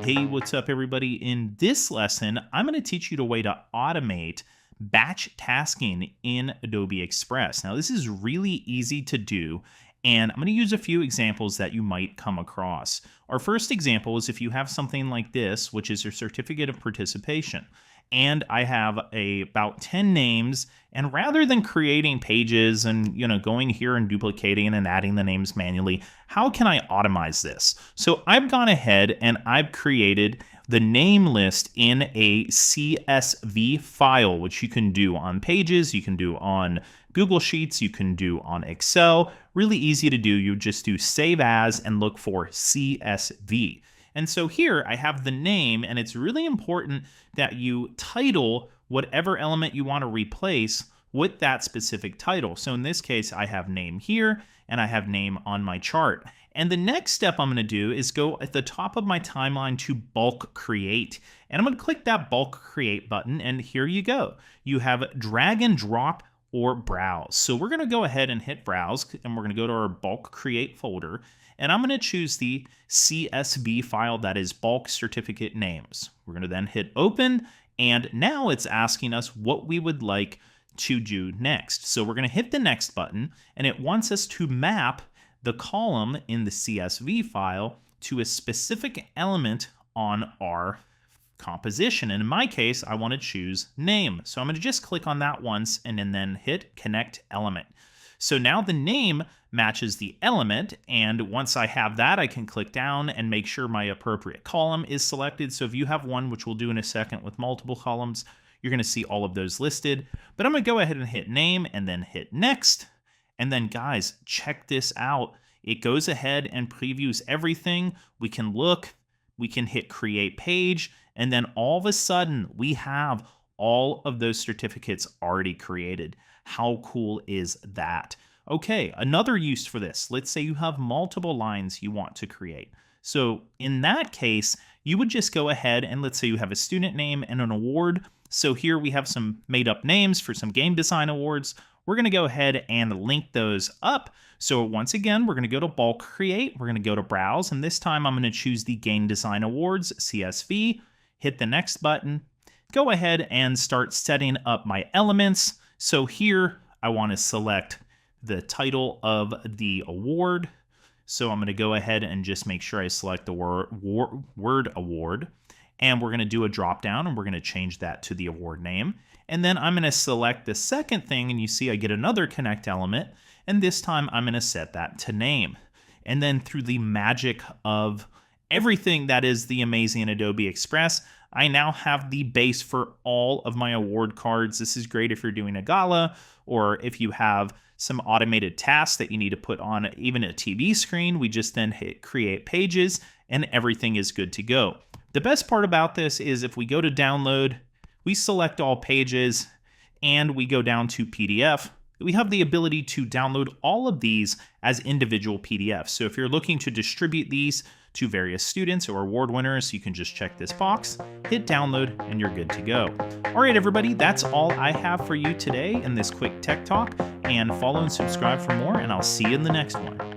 Hey, what's up everybody? In this lesson, I'm going to teach you a way to automate batch tasking in Adobe Express. Now, this is really easy to do, and I'm going to use a few examples that you might come across. Our first example is if you have something like this, which is your certificate of participation. And I have about 10 names, and rather than creating pages and going here and duplicating and adding the names manually, how can I automate this? So I've gone ahead and I've created the name list in a CSV file, which you can do on Pages, you can do on Google Sheets, you can do on Excel. Really easy to do. You just do Save As and look for CSV. And so here I have the name, and it's really important that you title whatever element you want to replace with that specific title. So in this case, I have name here, and I have name on my chart. And the next step I'm going to do is go at the top of my timeline to bulk create. And I'm going to click that bulk create button, and here you go. You have drag and drop or browse. So we're going to go ahead and hit browse, and we're going to go to our bulk create folder. And I'm going to choose the CSV file that is bulk certificate names. We're going to then hit open, and now it's asking us what we would like to do next. So we're going to hit the next button, and it wants us to map the column in the CSV file to a specific element on our composition. And in my case, I want to choose name. So I'm going to just click on that once and then hit connect element. So now the name matches the element, and once I have that, I can click down and make sure my appropriate column is selected. So if you have one, which we'll do in a second with multiple columns, you're going to see all of those listed. But I'm going to go ahead and hit name and then hit next. And then guys, check this out. It goes ahead and previews everything. We can look, we can hit create page, and then all of a sudden we have all of those certificates already created. How cool is that? Okay, another use for this. Let's say you have multiple lines you want to create. So in that case, you would just go ahead and let's say you have a student name and an award. So here we have some made up names for some game design awards. We're going to go ahead and link those up. So once again, we're going to go to bulk create. We're going to go to browse, and this time I'm going to choose the game design awards CSV, hit the next button, go ahead and start setting up my elements. So here I want to select the title of the award. So I'm going to go ahead and just make sure I select the word award. And we're going to do a drop down, and we're going to change that to the award name. And then I'm going to select the second thing, and you see I get another connect element. And this time I'm going to set that to name. And then through the magic of everything that is the amazing Adobe Express, I now have the base for all of my award cards. This is great if you're doing a gala, or if you have some automated tasks that you need to put on even a TV screen. We just then hit create pages, and everything is good to go. The best part about this is if we go to download, we select all pages, and we go down to PDF. We have the ability to download all of these as individual PDFs. So if you're looking to distribute these to various students or award winners, you can just check this box, hit download, and you're good to go. All right, everybody, that's all I have for you today in this quick tech talk. And follow and subscribe for more, and I'll see you in the next one.